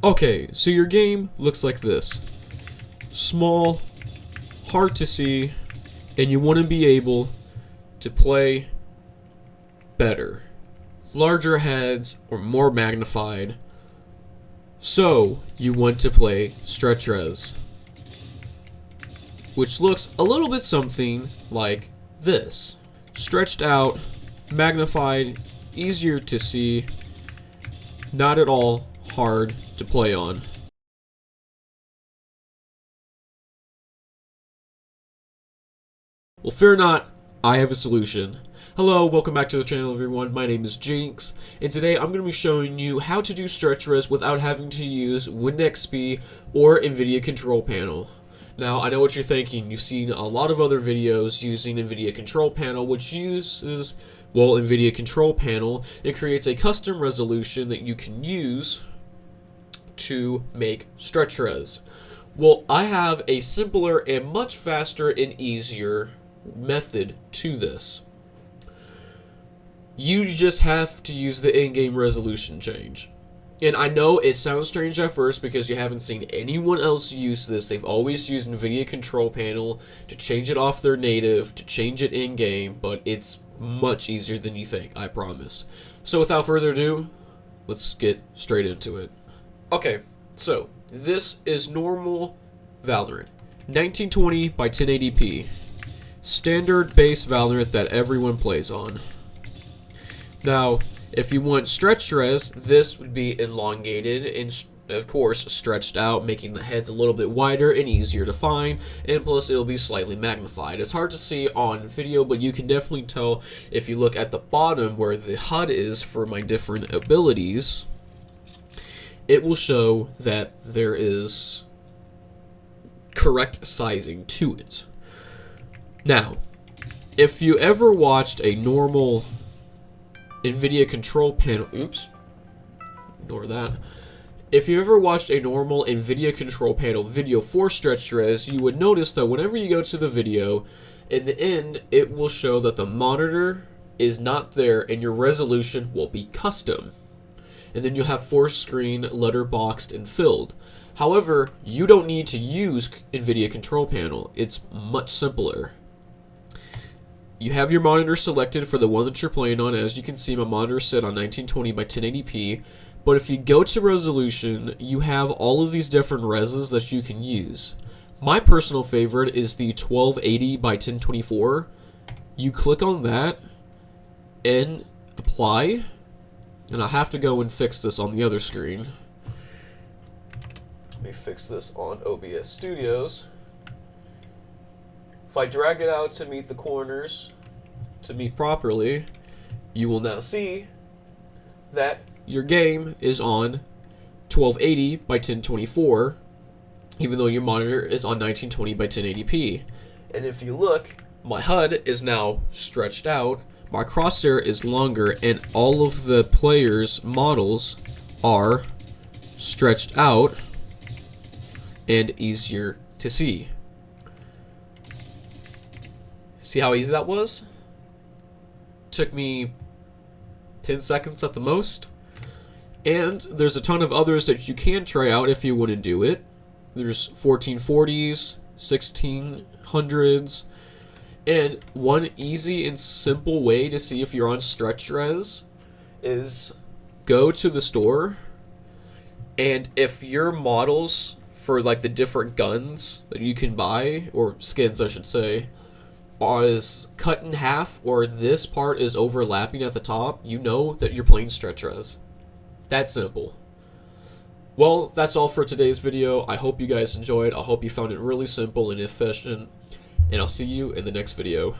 Okay, so your game looks like this. Small, hard to see, and you want to be able to play better. Larger heads or more magnified. So, you want to play stretch res, which looks a little bit something like this. Stretched out, magnified, easier to see, not at all hard to play on. Well, fear not, I have a solution. Hello, welcome back to the channel everyone, my name is Jinx, and today I'm going to be showing you how to do stretch res without having to use WinXP or Nvidia control panel. Now, I know what you're thinking, you've seen a lot of other videos using Nvidia control panel, which uses, well, Nvidia control panel. It creates a custom resolution that you can use to make stretch res. Well, I have a simpler and much faster and easier method to this. You just have to use the in-game resolution change. And I know it sounds strange at first because you haven't seen anyone else use this. They've always used Nvidia control panel to change it off their native, to change it in-game, but it's much easier than you think, I promise. So without further ado, let's get straight into it. Okay, so this is normal Valorant. 1920 by 1080p. Standard base Valorant that everyone plays on. Now, if you want stretch res, this would be elongated and, of course, stretched out, making the heads a little bit wider and easier to find, and plus it'll be slightly magnified. It's hard to see on video, but you can definitely tell if you look at the bottom where the HUD is for my different abilities. It will show that there is correct sizing to it. Now, if you ever watched a normal Nvidia control panel, ignore that. If you ever watched a normal Nvidia control panel video for stretch res, you would notice that whenever you go to the video, in the end, it will show that the monitor is not there and your resolution will be custom. And then you'll have force screen letterboxed and filled. However, you don't need to use Nvidia control panel. It's much simpler. You have your monitor selected for the one that you're playing on. As you can see, my monitor is set on 1920 by 1080p. But if you go to resolution, you have all of these different reses that you can use. My personal favorite is the 1280 by 1024. You click on that and apply. And I have to go and fix this on the other screen. Let me fix this on OBS Studios. If I drag it out to meet the corners, to meet properly, you will now see that your game is on 1280 by 1024, even though your monitor is on 1920 by 1080p. And if you look, my HUD is now stretched out, my crosshair is longer, and all of the players' models are stretched out and easier to see. See how easy that was? Took me 10 seconds at the most. And there's a ton of others that you can try out if you want to do it. There's 1440s, 1600s, and one easy and simple way to see if you're on stretch res is go to the store, and if your models for like the different guns that you can buy, or skins I should say, is cut in half, or this part is overlapping at the top, you know that you're playing stretch res. That simple. Well, that's all for today's video. I hope you guys enjoyed. I hope you found it really simple and efficient, and I'll see you in the next video.